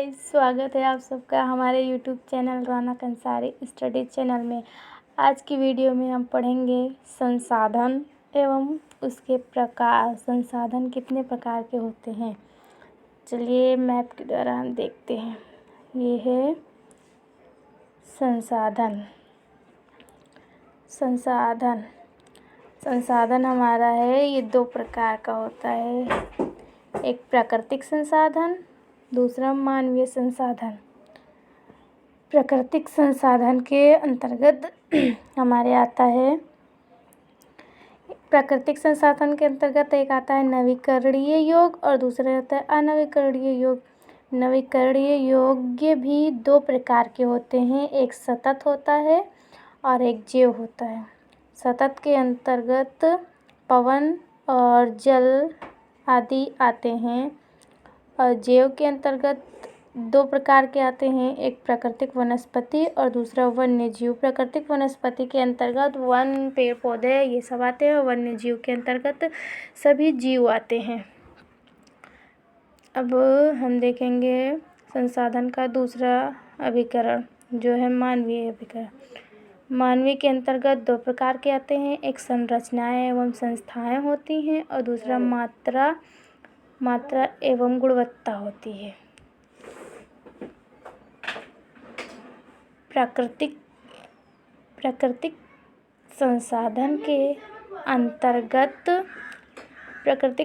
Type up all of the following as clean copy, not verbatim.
Guys, स्वागत है आप सबका हमारे यूट्यूब चैनल रौनक अंसारी स्टडी चैनल में। आज की वीडियो में हम पढ़ेंगे संसाधन एवं उसके प्रकार। संसाधन कितने प्रकार के होते हैं, चलिए मैप के द्वारा हम देखते हैं। ये है संसाधन। संसाधन हमारा है, ये दो प्रकार का होता है। एक प्राकृतिक संसाधन, दूसरा मानवीय संसाधन। प्राकृतिक संसाधन के अंतर्गत हमारे आता है, प्राकृतिक संसाधन के अंतर्गत एक आता है नवीकरणीय योग्य और दूसरा आता है अनवीकरणीय योग्य। नवीकरणीय योग्य भी दो प्रकार के होते हैं, एक सतत होता है और एक जैव होता है। सतत के अंतर्गत पवन और जल आदि आते हैं और जैव के अंतर्गत दो प्रकार के आते हैं, एक प्राकृतिक वनस्पति और दूसरा वन्य जीव। प्राकृतिक वनस्पति के अंतर्गत वन, पेड़ पौधे ये सब आते हैं। वन्य जीव के अंतर्गत सभी जीव आते हैं। अब हम देखेंगे संसाधन का दूसरा अभिकरण जो है मानवीय अभिकरण। मानवीय के अंतर्गत दो प्रकार के आते हैं, एक संरचनाएं एवं संस्थाएं होती हैं और दूसरा मात्रा एवं गुणवत्ता होती है। प्राकृतिक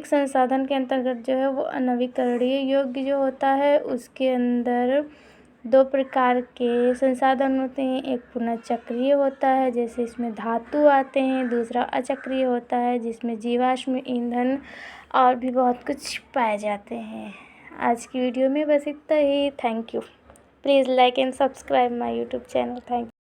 संसाधन के अंतर्गत जो है वो अनवीकरणीय योग्य जो होता है, उसके अंदर दो प्रकार के संसाधन होते हैं। एक पुनर्चक्रीय होता है, जैसे इसमें धातु आते हैं। दूसरा अचक्रीय होता है, जिसमें जीवाश्म ईंधन और भी बहुत कुछ पाए जाते हैं। आज की वीडियो में बस इतना ही। Thank you. Please like and subscribe my YouTube channel. Thank you.